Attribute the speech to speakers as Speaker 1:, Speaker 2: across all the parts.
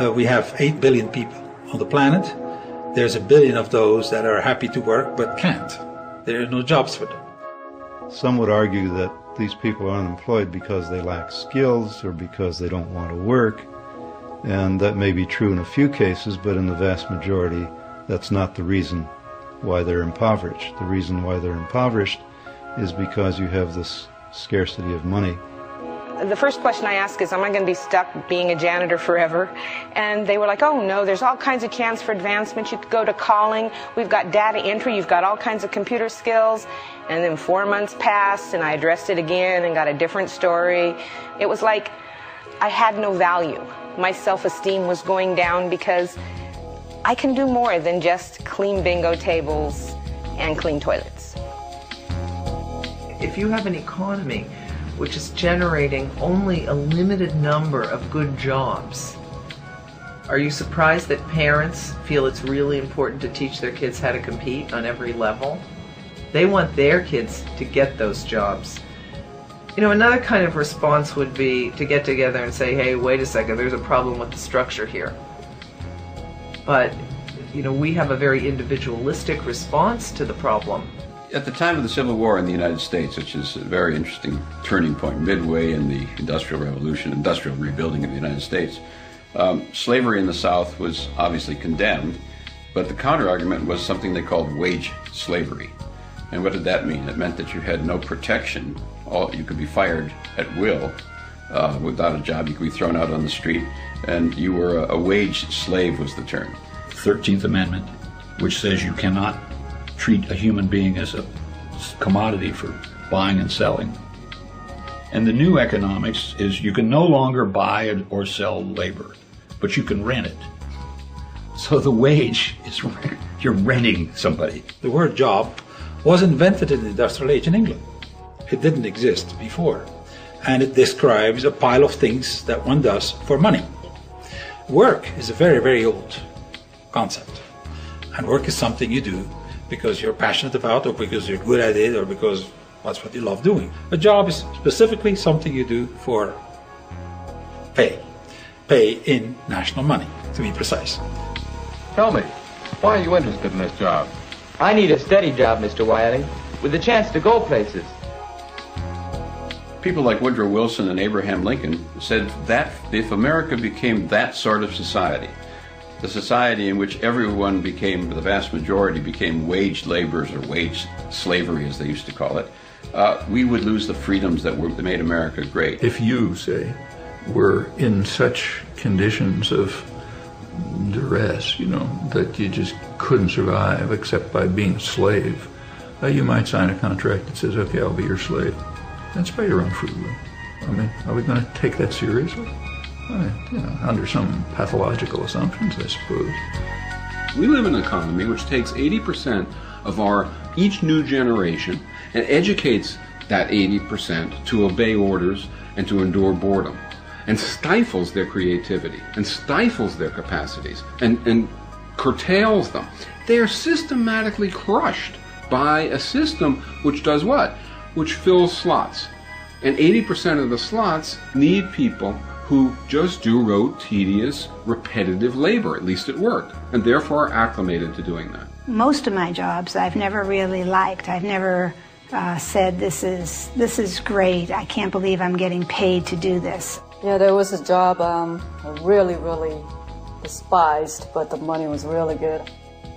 Speaker 1: We have 8 billion people on the planet. There's 1 billion of those that are happy to work but can't. There are no jobs for them.
Speaker 2: Some would argue that these people are unemployed because they lack skills or because they don't want to work. And that may be true in a few cases, but in the vast majority, that's not the reason why they're impoverished. The reason why they're impoverished is because you have this scarcity of money.
Speaker 3: The first question I asked is, am I going to be stuck being a janitor forever? And they were like, oh no, there's all kinds of chance for advancement. You could go to calling. We've got data entry. You've got all kinds of computer skills. And then 4 months passed and I addressed it again and got a different story. It was like I had no value. My self-esteem was going down because I can do more than just clean bingo tables and clean toilets.
Speaker 4: If you have an economy which is generating only a limited number of good jobs, are you surprised that parents feel it's really important to teach their kids how to compete on every level? They want their kids to get those jobs. You know, another kind of response would be to get together and say, hey, wait a second, there's a problem with the structure here. But, you know, we have a very individualistic response to the problem.
Speaker 5: At the time of the Civil War in the United States, which is a very interesting turning point, midway in the Industrial Revolution, industrial rebuilding of the United States, slavery in the South was obviously condemned, but the counter-argument was something they called wage slavery. And what did that mean? It meant that you had no protection. You could be fired at will without a job. You could be thrown out on the street, and you were a wage slave was the term.
Speaker 6: 13th Amendment, which says you cannot treat a human being as a commodity for buying and selling. And the new economics is you can no longer buy or sell labor, but you can rent it. So the wage is you're renting somebody.
Speaker 1: The word job was invented in the industrial age in England. It didn't exist before. And it describes a pile of things that one does for money. Work is a very, very old concept. And work is something you do because you're passionate about, or because you're good at it, or because that's what you love doing. A job is specifically something you do for pay. Pay in national money, to be precise.
Speaker 7: Tell me, why are you interested in this job?
Speaker 8: I need a steady job, Mr. Wiley, with a chance to go places.
Speaker 5: People like Woodrow Wilson and Abraham Lincoln said that if America became that sort of society, the society in which everyone became, the vast majority became wage laborers or wage slavery as they used to call it, we would lose the freedoms that made America great.
Speaker 9: If you, say, were in such conditions of duress, you know, that you just couldn't survive except by being a slave, you might sign a contract that says, okay, I'll be your slave. That's by your own free will. I mean, are we going to take that seriously? I mean, you know, under some pathological assumptions, I suppose.
Speaker 10: We live in an economy which takes 80% of each new generation and educates that 80% to obey orders and to endure boredom, and stifles their creativity and stifles their capacities and curtails them. They are systematically crushed by a system which does what? Which fills slots. And 80% of the slots need people who just do rote, tedious, repetitive labor, at least at work, and therefore are acclimated to doing that.
Speaker 11: Most of my jobs I've never really liked. I've never said, this is great, I can't believe I'm getting paid to do this.
Speaker 12: Yeah, there was a job I really, really despised, but the money was really good.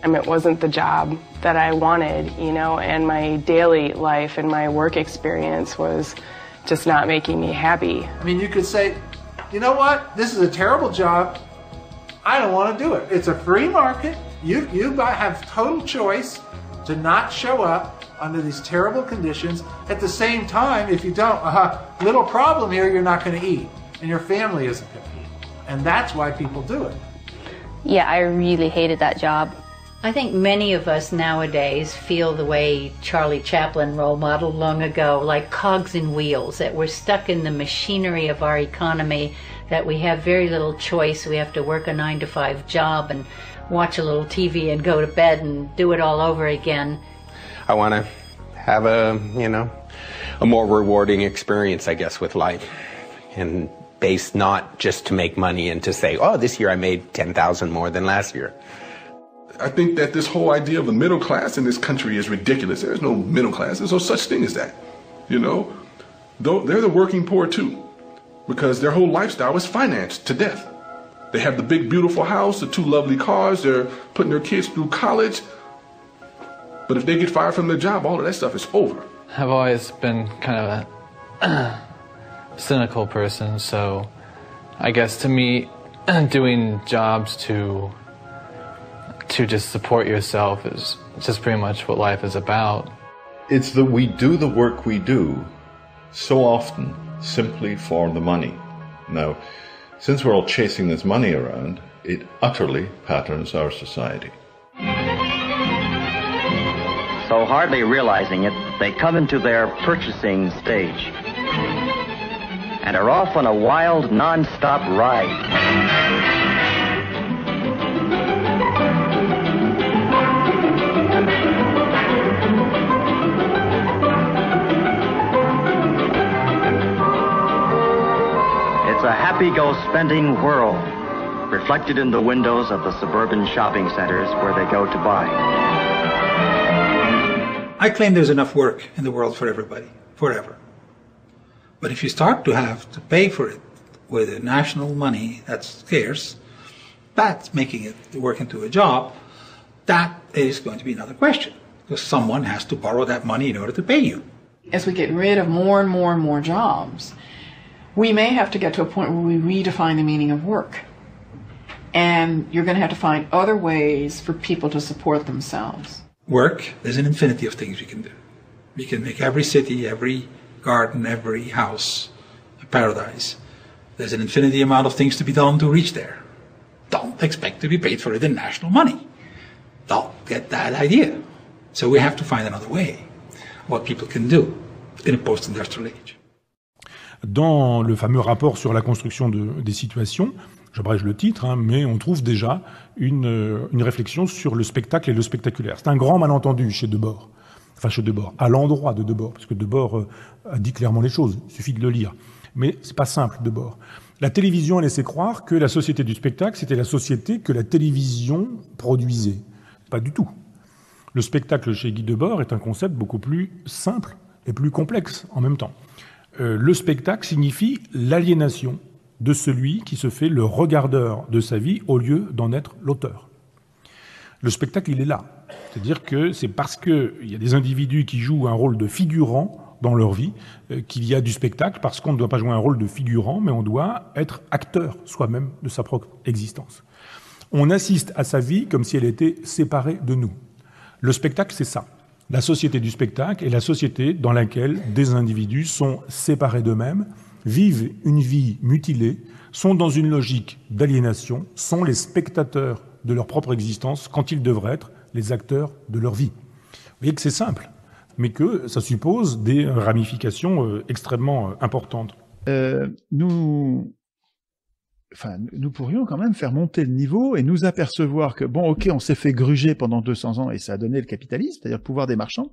Speaker 13: I mean, it wasn't the job that I wanted, you know, and my daily life and my work experience was just not making me happy.
Speaker 14: I mean, you could say, you know what, this is a terrible job, I don't want to do it. It's a free market, you have total choice to not show up under these terrible conditions. At the same time, if you don't, little problem here, you're not going to eat, and your family isn't going to eat. And that's why people do it.
Speaker 15: Yeah, I really hated that job.
Speaker 16: I think many of us nowadays feel the way Charlie Chaplin role modeled long ago, like cogs in wheels, that we're stuck in the machinery of our economy, that we have very little choice. We have to work a 9-to-5 job and watch a little TV and go to bed and do it all over again.
Speaker 7: I want to have a more rewarding experience, I guess, with life. And
Speaker 17: based not just to make money and to say, oh, this year I made 10,000 more than last year.
Speaker 18: I think that this whole idea of a middle class in this country is ridiculous. There's no middle class. There's no such thing as that. You know, they're the working poor too, because their whole lifestyle is financed to death. They have the big, beautiful house, the 2 lovely cars. They're putting their kids through college. But if they get fired from their job, all of that stuff is over.
Speaker 19: I've always been kind of a cynical person, so I guess to me, doing jobs to just support yourself is just pretty much what life is about.
Speaker 20: It's that we do the work we do so often simply for the money. Now, since we're all chasing this money around, it utterly patterns our society.
Speaker 21: So hardly realizing it, they come into their purchasing stage and are off on a wild, non-stop ride. It's a happy-go-spending world, reflected in the windows of the suburban shopping centers where they go to buy.
Speaker 1: I claim there's enough work in the world for everybody, forever. But if you start to have to pay for it with a national money that's scarce, that's making it work into a job, that is going to be another question. Because someone has to borrow that money in order to pay you.
Speaker 22: As we get rid of more and more and more jobs, we may have to get to a point where we redefine the meaning of work. And you're going to have to find other ways for people to support themselves.
Speaker 1: Work, there's an infinity of things we can do. We can make every city, every garden, every house a paradise. There's an infinity amount of things to be done to reach there. Don't expect to be paid for it in national money. Don't get that idea. So we have to find another way, what people can do in a post-industrial age.
Speaker 23: Dans le fameux rapport sur la construction des situations, j'abrège le titre, hein, mais on trouve déjà une réflexion sur le spectacle et le spectaculaire. C'est un grand malentendu chez Debord, enfin chez Debord, à l'endroit de Debord, parce que Debord a dit clairement les choses, il suffit de le lire. Mais c'est pas simple, Debord. La télévision a laissé croire que la société du spectacle, c'était la société que la télévision produisait. Pas du tout. Le spectacle chez Guy Debord est un concept beaucoup plus simple et plus complexe en même temps. Le spectacle signifie l'aliénation de celui qui se fait le regardeur de sa vie au lieu d'en être l'auteur. Le spectacle, il est là. C'est-à-dire que c'est parce qu'il y a des individus qui jouent un rôle de figurant dans leur vie qu'il y a du spectacle, parce qu'on ne doit pas jouer un rôle de figurant, mais on doit être acteur soi-même de sa propre existence. On assiste à sa vie comme si elle était séparée de nous. Le spectacle, c'est ça. La société du spectacle est la société dans laquelle des individus sont séparés d'eux-mêmes, vivent une vie mutilée, sont dans une logique d'aliénation, sont les spectateurs de leur propre existence quand ils devraient être les acteurs de leur vie. Vous voyez que c'est simple, mais que ça suppose des ramifications extrêmement importantes.
Speaker 24: Nous pourrions quand même faire monter le niveau et nous apercevoir que, bon, ok, on s'est fait gruger pendant 200 ans et ça a donné le capitalisme, c'est-à-dire le pouvoir des marchands.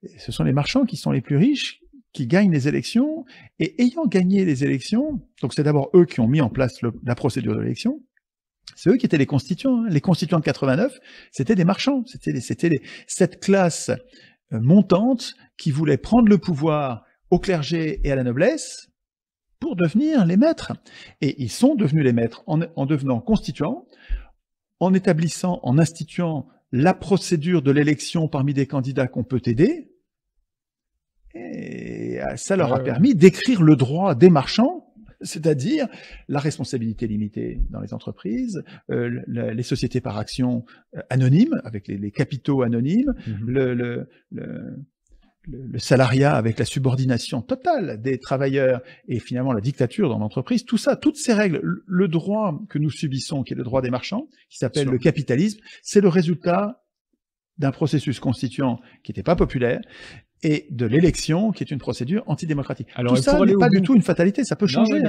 Speaker 24: Et ce sont les marchands qui sont les plus riches, qui gagnent les élections, et ayant gagné les élections, donc c'est d'abord eux qui ont mis en place la procédure de l'élection, c'est eux qui étaient les constituants. Hein. Les constituants de 89, c'était des marchands, c'était cette classe montante qui voulait prendre le pouvoir au clergé et à la noblesse, pour devenir les maîtres. Et ils sont devenus les maîtres en devenant constituants, en établissant, en instituant la procédure de l'élection parmi des candidats qu'on peut aider. Et ça leur a permis d'écrire le droit des marchands, c'est-à-dire la responsabilité limitée dans les entreprises, les sociétés par action anonymes, avec les capitaux anonymes, le salariat avec la subordination totale des travailleurs et finalement la dictature dans l'entreprise, tout ça, toutes ces règles, le droit que nous subissons, qui est le droit des marchands, qui s'appelle le capitalisme, c'est le résultat d'un processus constituant qui n'était pas populaire et de l'élection qui est une procédure antidémocratique. Alors, tout ça n'est pas du tout une fatalité, ça peut changer.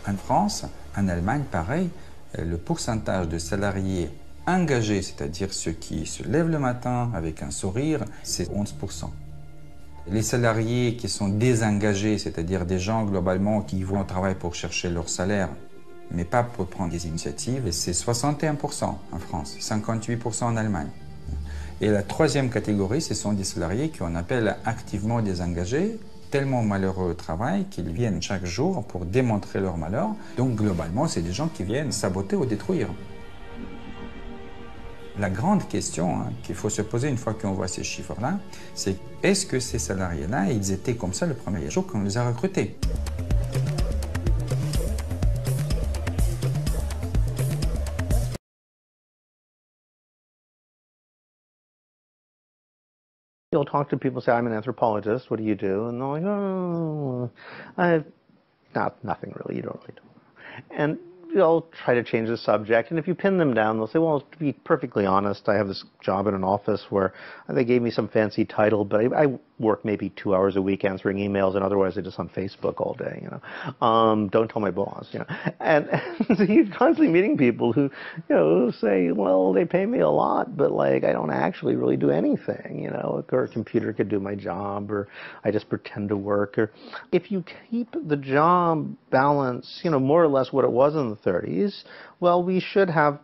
Speaker 25: En France, en Allemagne, pareil, le pourcentage de salariés
Speaker 2: engagés, c'est-à-dire ceux qui se lèvent le matin avec un sourire, c'est 11%. Les salariés qui sont désengagés, c'est-à-dire des gens globalement qui vont au travail pour chercher leur salaire, mais pas pour prendre des initiatives, c'est 61% en France, 58% en Allemagne. Et la troisième catégorie, ce sont des salariés qu'on appelle activement désengagés, tellement malheureux au travail qu'ils viennent chaque jour pour démontrer leur malheur. Donc globalement, c'est des gens qui viennent saboter ou détruire. La grande question qu'il faut se poser une fois qu'on voit ces chiffres-là, c'est est-ce que ces salariés-là, ils étaient comme ça le premier jour qu'on les a recrutés?
Speaker 3: You'll talk to people, say, I'm an anthropologist, what do you do? And they're like, oh, nothing really, you don't really do. And you'll try to change the subject, and if you pin them down, they'll say, well, to be perfectly honest, I have this job in an office where they gave me some fancy title, but I work maybe 2 hours a week answering emails, and otherwise I'm just on Facebook all day, you know. Don't tell my boss, you know. And so you're constantly meeting people who, you know, say, well, they pay me a lot, but like I don't actually really do anything, you know, or a computer could do my job, or I just pretend to work. Or if you keep the job balance, you know, more or less what it was in the 30s, well, we should have,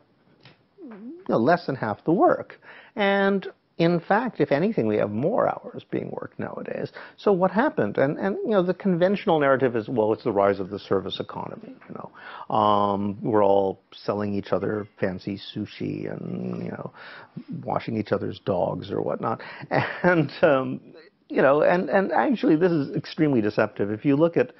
Speaker 3: you know, less than half the work. And in fact, if anything, we have more hours being worked nowadays. So what happened? And you know, the conventional narrative is, well, it's the rise of the service economy. You know, we're all selling each other fancy sushi and, you know, washing each other's dogs or whatnot. And you know, and actually, this is extremely deceptive. If you look at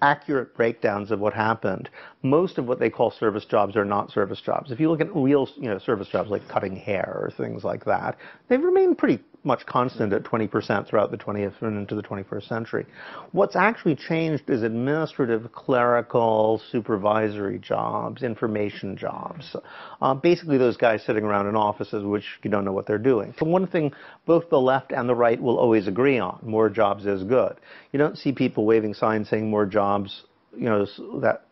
Speaker 3: accurate breakdowns of what happened, most of what they call service jobs are not service jobs. If you look at real, you know, service jobs like cutting hair or things like that, they've remained pretty much constant at 20% throughout the 20th and into the 21st century. What's actually changed is administrative, clerical, supervisory jobs, information jobs. Basically those guys sitting around in offices which you don't know what they're doing. So one thing both the left and the right will always agree on, more jobs is good. You don't see people waving signs saying more jobs, you know, that,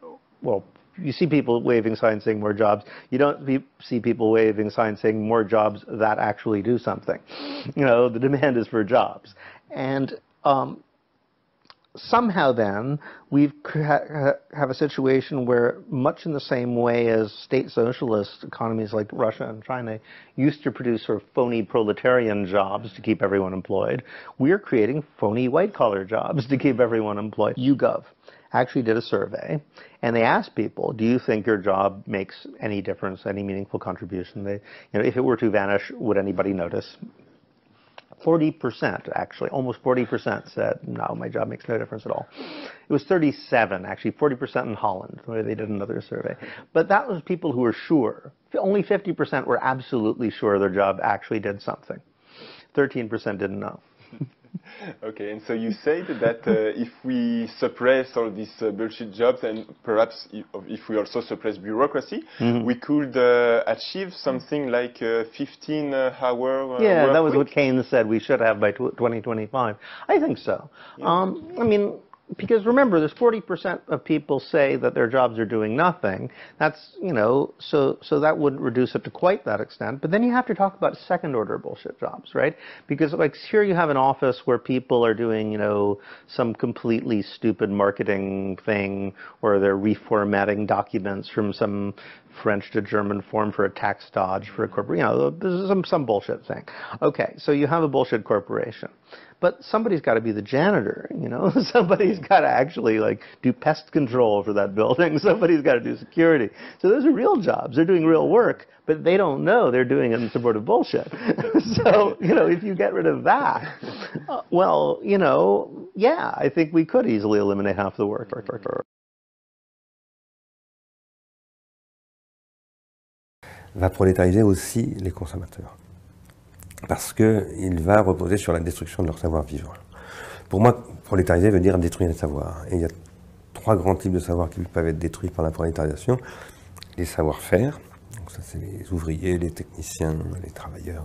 Speaker 3: well, you see people waving signs saying more jobs. You don't see people waving signs saying more jobs that actually do something. You know, the demand is for jobs. And somehow then we have a situation where, much in the same way as state socialist economies like Russia and China used to produce sort of phony proletarian jobs to keep everyone employed, we're creating phony white-collar jobs to keep everyone employed. YouGov actually did a survey, and they asked people, do you think your job makes any difference, any meaningful contribution? They, you know, if it were to vanish, would anybody notice? 40%, actually, almost 40% said, no, my job makes no difference at all. It was 37, actually, 40% in Holland, where they did another survey. But that was people who were sure. Only 50% were absolutely sure their job actually did something. 13% didn't know.
Speaker 4: Okay, and so you said that if we suppress all these bullshit jobs, and perhaps if we also suppress bureaucracy, we could achieve something like 15-hour
Speaker 3: yeah, that was
Speaker 4: week?
Speaker 3: what Keynes said we should have by 2025. I think so. Yeah. I mean, because remember, there's 40% of people say that their jobs are doing nothing. That's, you know, so that wouldn't reduce it to quite that extent. But then you have to talk about second-order bullshit jobs, right? Because like here you have an office where people are doing, you know, some completely stupid marketing thing, or they're reformatting documents from some French to German form for a tax dodge for a corporate, you know, this is some bullshit thing. Okay, so you have a bullshit corporation. But somebody's got to be the janitor, you know. Somebody's got to actually like do pest control for that building. Somebody's got to do security. So those are real jobs. They're doing real work, but they don't know they're doing it in support of bullshit. So, you know, if you get rid of that, well, you know, yeah, I think we could easily eliminate half the work.
Speaker 6: Va prolétariser aussi les consommateurs, parce qu'il va reposer sur la destruction de leur savoir-vivre. Pour moi, prolétariser veut dire détruire les savoirs. Et il y a 3 grands types de savoirs qui peuvent être détruits par la prolétarisation. Les savoir-faire, donc ça c'est les ouvriers, les techniciens, les travailleurs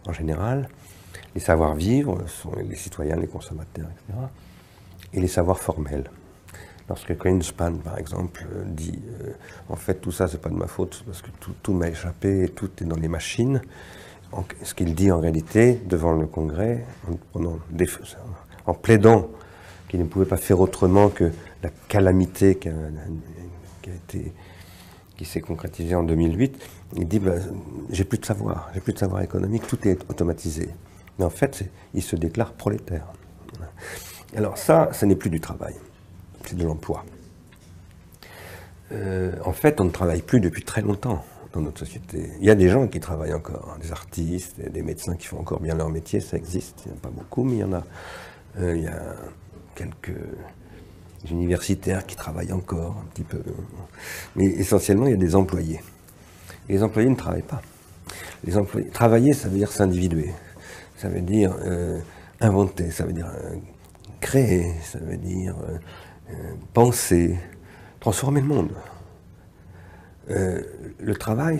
Speaker 6: en général. Les savoir-vivre sont les citoyens, les consommateurs, etc. Et les savoirs formels. Lorsque Greenspan, par exemple, dit en fait tout ça c'est pas de ma faute parce que tout m'a échappé et tout est dans les machines, ce qu'il dit en réalité devant le Congrès, en plaidant qu'il ne pouvait pas faire autrement que la calamité qui s'est concrétisée en 2008, il dit j'ai plus de savoir économique, tout est automatisé. Mais en fait, il se déclare prolétaire. Alors ça, ce n'est plus du travail, c'est de l'emploi. En fait, on ne travaille plus depuis très longtemps dans notre société. Il y a des gens qui travaillent encore, des artistes, des médecins qui font encore bien leur métier, ça existe. Il n'y en a pas beaucoup, mais il y en a. Il y a quelques universitaires qui travaillent encore un petit peu. Mais essentiellement, il y a des employés. Et les employés ne travaillent pas. Les employés, travailler, ça veut dire s'individuer. Ça veut dire inventer, ça veut dire créer, ça veut dire penser, transformer le monde. Le travail,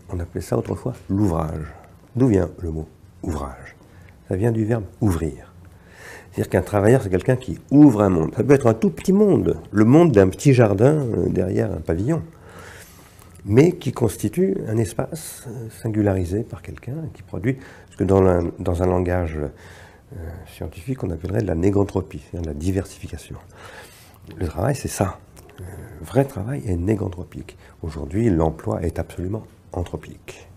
Speaker 6: on appelait ça autrefois l'ouvrage. D'où vient le mot ouvrage? Ça vient du verbe ouvrir. C'est-à-dire qu'un travailleur, c'est quelqu'un qui ouvre un monde. Ça peut être un tout petit monde, le monde d'un petit jardin derrière un pavillon, mais qui constitue un espace singularisé par quelqu'un qui produit ce que dans un langage scientifique on appellerait de la négantropie, c'est-à-dire de la diversification. Le travail, c'est ça. Le vrai travail est négantropique. Aujourd'hui, l'emploi est absolument anthropique.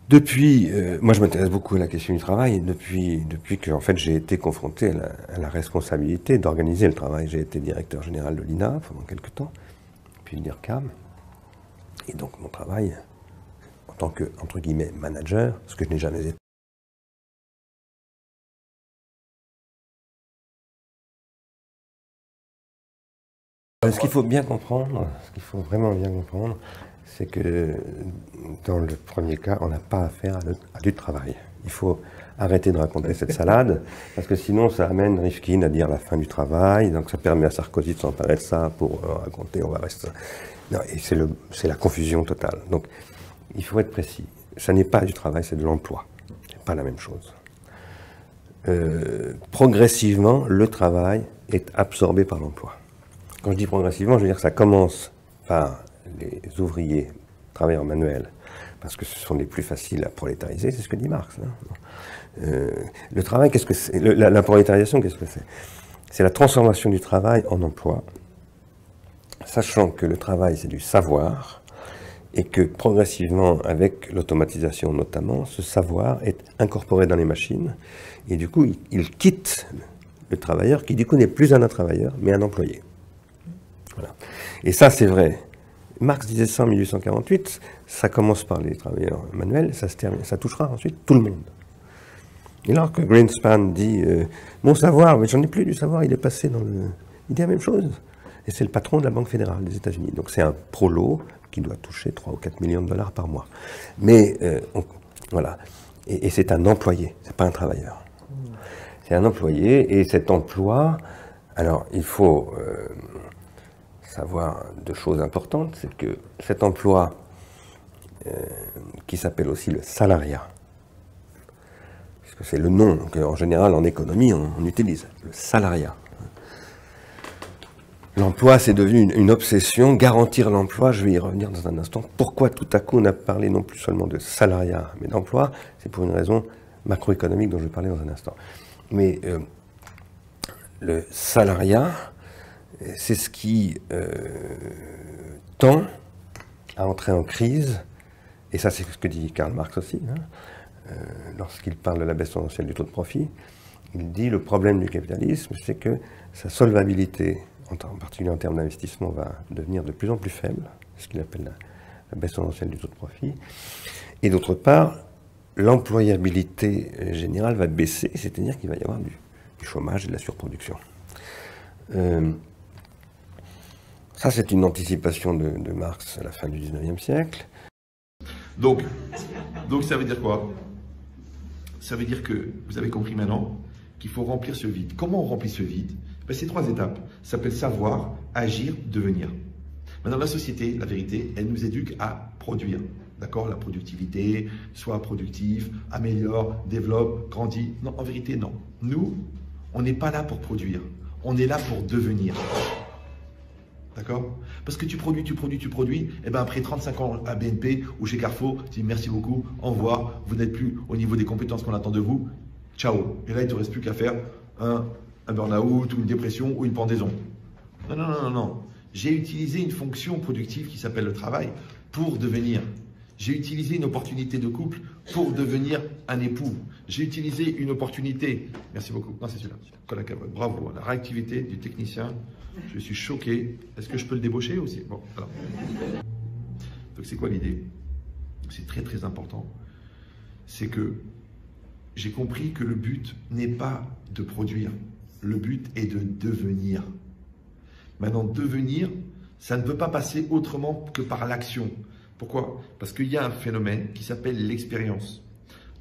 Speaker 6: Depuis, moi je m'intéresse beaucoup à la question du travail, depuis que en fait, j'ai été confronté à la responsabilité d'organiser le travail. J'ai été directeur général de l'INA pendant quelques temps, puis le DIRCAM. Et donc mon travail, en tant que, entre guillemets, manager, ce que je n'ai jamais été. Ce qu'il faut bien comprendre, ce qu'il faut vraiment bien comprendre, c'est que dans le premier cas, on n'a pas affaire à du travail. Il faut arrêter de raconter cette salade, parce que sinon ça amène Rifkin à dire la fin du travail, donc ça permet à Sarkozy de s'emparer de ça pour raconter, on va rester... Non, et c'est la confusion totale. Donc il faut être précis. Ça n'est pas du travail, c'est de l'emploi. C'est pas la même chose. Progressivement, le travail est absorbé par l'emploi. Quand je dis progressivement, je veux dire que ça commence par les ouvriers, travailleurs manuels, parce que ce sont les plus faciles à prolétariser, c'est ce que dit Marx. Hein. Le travail, qu'est-ce que c'est? La prolétarisation, qu'est-ce que c'est? C'est la transformation du travail en emploi, sachant que le travail, c'est du savoir, et que progressivement, avec l'automatisation notamment, ce savoir est incorporé dans les machines, et du coup, il quitte le travailleur, qui du coup n'est plus un travailleur, mais un employé. Voilà. Et ça, c'est vrai. Marx disait ça en 1848, ça commence par les travailleurs manuels, ça se termine, ça touchera ensuite tout le monde. Et alors que Greenspan dit mon savoir, mais j'en ai plus du savoir, il est passé dans le... Il dit la même chose. Et c'est le patron de la Banque fédérale des États-Unis. Donc c'est un prolo qui doit toucher 3 ou 4 millions de dollars par mois. Mais voilà. Et c'est un employé, c'est pas un travailleur. C'est un employé, et cet emploi, alors il faut savoir deux choses importantes, c'est que cet emploi, qui s'appelle aussi le salariat, puisque c'est le nom qu'en général en économie on utilise, le salariat. L'emploi, c'est devenu une obsession, garantir l'emploi, je vais y revenir dans un instant. Pourquoi tout à coup on a parlé non plus seulement de salariat, mais d'emploi? C'est pour une raison macroéconomique dont je vais parler dans un instant. Mais le salariat, c'est ce qui tend à entrer en crise, et ça c'est ce que dit Karl Marx aussi, hein, lorsqu'il parle de la baisse tendancielle du taux de profit. Il dit le problème du capitalisme, c'est que sa solvabilité, en particulier en termes d'investissement, va devenir de plus en plus faible, ce qu'il appelle la baisse tendancielle du taux de profit. Et d'autre part, l'employabilité générale va baisser, c'est-à-dire qu'il va y avoir du chômage et de la surproduction. Ça, c'est une anticipation de Marx à la fin du 19e siècle.
Speaker 5: Donc ça veut dire quoi? Ça veut dire que vous avez compris maintenant qu'il faut remplir ce vide. Comment on remplit ce vide? Ben, c'est 3 étapes. Ça s'appelle savoir, agir, devenir. Maintenant, la société, la vérité, elle nous éduque à produire. D'accord? La productivité, sois productif, améliore, développe, grandit. Non, en vérité, non. Nous, on n'est pas là pour produire. On est là pour devenir. D'accord? Parce que tu produis, et bien après 35 ans à BNP ou chez Carrefour, tu dis merci beaucoup, au revoir, vous n'êtes plus au niveau des compétences qu'on attend de vous, ciao. Et là, il ne te reste plus qu'à faire un burn-out ou une dépression ou une pendaison. Non, non, non, non, non. J'ai utilisé une fonction productive qui s'appelle le travail pour devenir. J'ai utilisé une opportunité de couple pour devenir un époux. J'ai utilisé une opportunité. Merci beaucoup. Non, c'est celui-là. Bravo. La réactivité du technicien. Je suis choqué. Est-ce que je peux le débaucher aussi? Bon, alors. Donc, c'est quoi l'idée? C'est très, très important. C'est que j'ai compris que le but n'est pas de produire. Le but est de devenir. Maintenant, devenir, ça ne peut pas passer autrement que par l'action. Pourquoi? Parce qu'il y a un phénomène qui s'appelle l'expérience.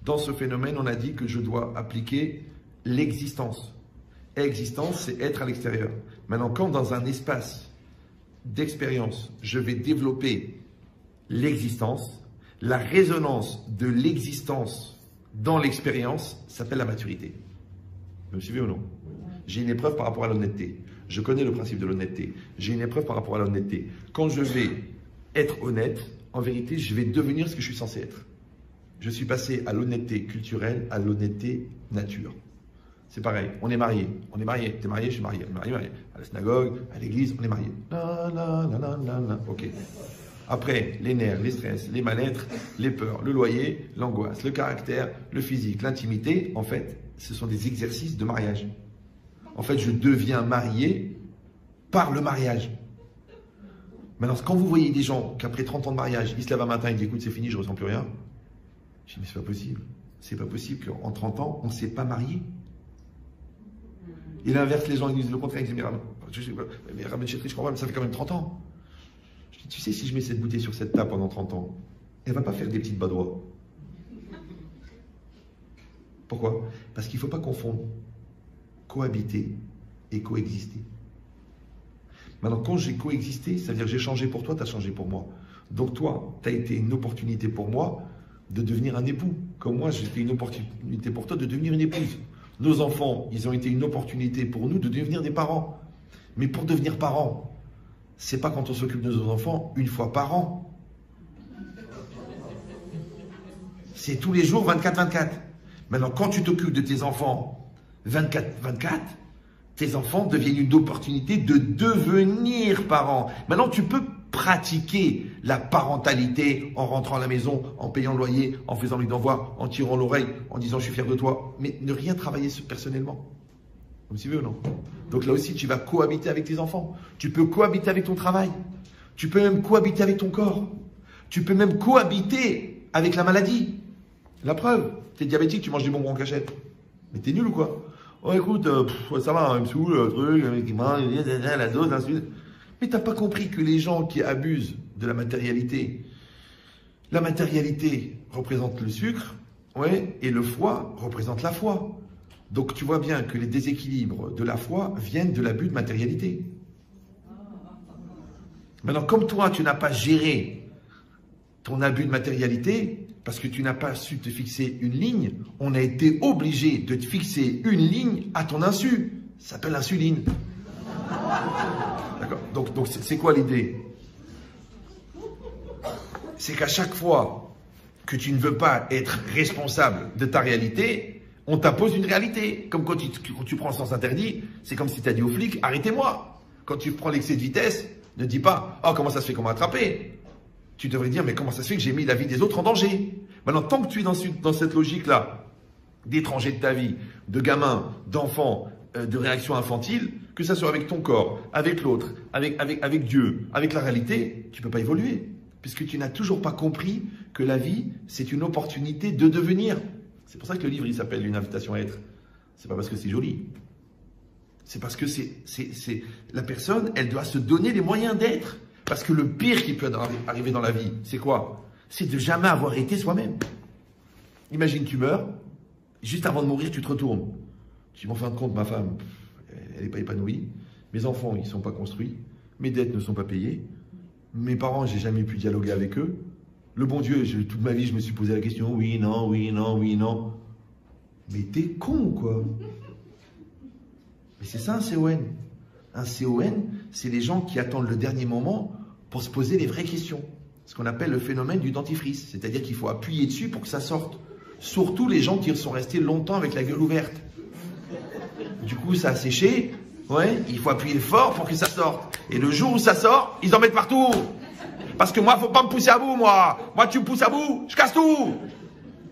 Speaker 5: Dans ce phénomène, on a dit que je dois appliquer l'existence. Existence, c'est être à l'extérieur. Maintenant, quand dans un espace d'expérience, je vais développer l'existence, la résonance de l'existence dans l'expérience s'appelle la maturité. Vous me suivez ou non? J'ai une épreuve par rapport à l'honnêteté. Je connais le principe de l'honnêteté. J'ai une épreuve par rapport à l'honnêteté. Quand je vais être honnête, en vérité, je vais devenir ce que je suis censé être. Je suis passé à l'honnêteté culturelle, à l'honnêteté nature. C'est pareil, on est marié. On est marié. T'es marié, je suis marié. On est marié. À la synagogue, à l'église, on est marié. Ok. Après, les nerfs, les stress, les mal-être, les peurs, le loyer, l'angoisse, le caractère, le physique, l'intimité, en fait, ce sont des exercices de mariage. En fait, je deviens marié par le mariage. Maintenant, quand vous voyez des gens qu'après 30 ans de mariage, ils se lèvent un matin et disent écoute, c'est fini, je ne ressens plus rien. Je dis mais c'est pas possible. C'est pas possible qu'en 30 ans, on ne s'est pas marié. Et l'inverse, les gens ils disent le contraire. Ils disent mais Rabbi Chetri, je comprends pas, mais ça fait quand même 30 ans. Je dis tu sais, si je mets cette bouteille sur cette table pendant 30 ans, elle ne va pas faire des petites badois. Pourquoi? Parce qu'il ne faut pas confondre cohabiter et coexister. Maintenant, quand j'ai coexisté, ça veut dire que j'ai changé pour toi, tu as changé pour moi. Donc toi, tu as été une opportunité pour moi de devenir un époux. Comme moi, j'ai été une opportunité pour toi de devenir une épouse. Nos enfants, ils ont été une opportunité pour nous de devenir des parents. Mais pour devenir parents, c'est pas quand on s'occupe de nos enfants une fois par an. C'est tous les jours 24-24. Maintenant, quand tu t'occupes de tes enfants 24-24, tes enfants deviennent une opportunité de devenir parents. Maintenant, tu peux pratiquer la parentalité en rentrant à la maison, en payant le loyer, en faisant les devoirs, en tirant l'oreille, en disant je suis fier de toi, mais ne rien travailler personnellement. Vous me suivez ou non? Donc là aussi, tu vas cohabiter avec tes enfants. Tu peux cohabiter avec ton travail. Tu peux même cohabiter avec ton corps. Tu peux même cohabiter avec la maladie. La preuve, tu es diabétique, tu manges du bonbon en cachette. Mais t'es nul ou quoi? Oh écoute, ça va, il me saoule, le truc, la dose, ainsi de suite. Mais t'as pas compris que les gens qui abusent de la matérialité représente le sucre, ouais, et le foie représente la foi. Donc tu vois bien que les déséquilibres de la foi viennent de l'abus de matérialité. Maintenant, comme toi, tu n'as pas géré ton abus de matérialité, parce que tu n'as pas su te fixer une ligne, on a été obligé de te fixer une ligne à ton insu. Ça s'appelle l'insuline. D'accord. Donc c'est quoi l'idée? C'est qu'à chaque fois que tu ne veux pas être responsable de ta réalité, on t'impose une réalité. Comme quand tu prends le sens interdit, c'est comme si tu as dit aux flics, arrêtez-moi. Quand tu prends l'excès de vitesse, ne dis pas, oh comment ça se fait qu'on m'a attrapé. Tu devrais dire, mais comment ça se fait que j'ai mis la vie des autres en danger? Maintenant, tant que tu es dans cette logique-là, d'étranger de ta vie, de gamin, d'enfant, de réaction infantile, que ça soit avec ton corps, avec l'autre, avec Dieu, avec la réalité, tu ne peux pas évoluer. Puisque tu n'as toujours pas compris que la vie, c'est une opportunité de devenir. C'est pour ça que le livre, il s'appelle Une invitation à être. C'est pas parce que c'est joli. C'est parce que la personne, elle doit se donner les moyens d'être. Parce que le pire qui peut arriver dans la vie, c'est quoi? C'est de jamais avoir été soi-même. Imagine, tu meurs, juste avant de mourir, tu te retournes. Tu dis, en fin de compte, ma femme, elle n'est pas épanouie. Mes enfants, ils ne sont pas construits. Mes dettes ne sont pas payées. Mes parents, j'ai jamais pu dialoguer avec eux. Le bon Dieu, toute ma vie, je me suis posé la question, oui, non, oui, non, oui, non. Mais t'es con, quoi. Mais c'est ça, c'est Owen. Un CON, c'est les gens qui attendent le dernier moment pour se poser les vraies questions. Ce qu'on appelle le phénomène du dentifrice. C'est-à-dire qu'il faut appuyer dessus pour que ça sorte. Surtout les gens qui sont restés longtemps avec la gueule ouverte. Du coup, ça a séché. Ouais, il faut appuyer fort pour que ça sorte. Et le jour où ça sort, ils en mettent partout. Parce que moi, faut pas me pousser à bout, moi. Moi, tu me pousses à bout, je casse tout.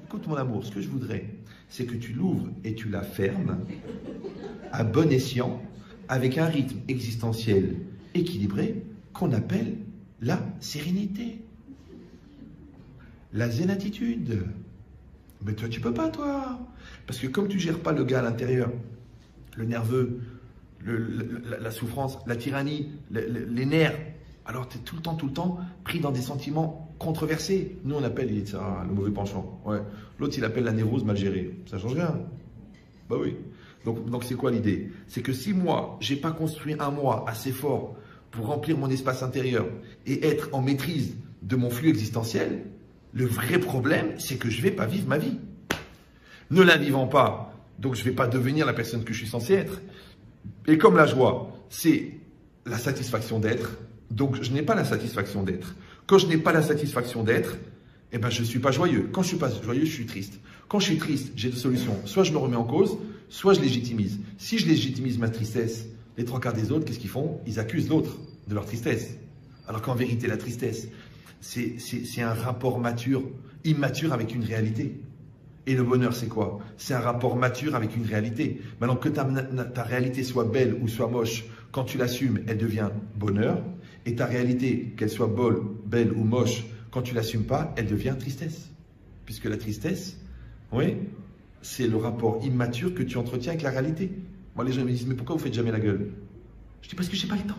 Speaker 5: Écoute, mon amour, ce que je voudrais, c'est que tu l'ouvres et tu la fermes à bon escient, avec un rythme existentiel équilibré qu'on appelle la sérénité. La zen attitude. Mais toi, tu peux pas, toi. Parce que comme tu gères pas le gars à l'intérieur, le nerveux, la souffrance, la tyrannie, les nerfs, alors tu es tout le temps pris dans des sentiments controversés. Nous, on appelle ça le mauvais penchant. Ouais. L'autre, il appelle la névrose mal gérée. Ça change rien. Bah oui. Donc c'est quoi l'idée? C'est que si moi, j'ai pas construit un moi assez fort pour remplir mon espace intérieur et être en maîtrise de mon flux existentiel, le vrai problème, c'est que je vais pas vivre ma vie. Ne la vivant pas, donc je vais pas devenir la personne que je suis censé être. Et comme la joie, c'est la satisfaction d'être, donc je n'ai pas la satisfaction d'être. Quand je n'ai pas la satisfaction d'être, eh ben je suis pas joyeux. Quand je suis pas joyeux, je suis triste. Quand je suis triste, j'ai deux solutions. Soit je me remets en cause, soit je légitimise. Si je légitimise ma tristesse, les trois quarts des autres, qu'est-ce qu'ils font? Ils accusent l'autre de leur tristesse. Alors qu'en vérité, la tristesse, c'est un rapport immature avec une réalité. Et le bonheur, c'est quoi? C'est un rapport mature avec une réalité. Maintenant, que ta réalité soit belle ou soit moche, quand tu l'assumes, elle devient bonheur. Et ta réalité, qu'elle soit belle ou moche, quand tu l'assumes pas, elle devient tristesse. Puisque la tristesse, oui, c'est le rapport immature que tu entretiens avec la réalité. Moi, les gens me disent, mais pourquoi vous faites jamais la gueule? Je dis, parce que j'ai pas le temps.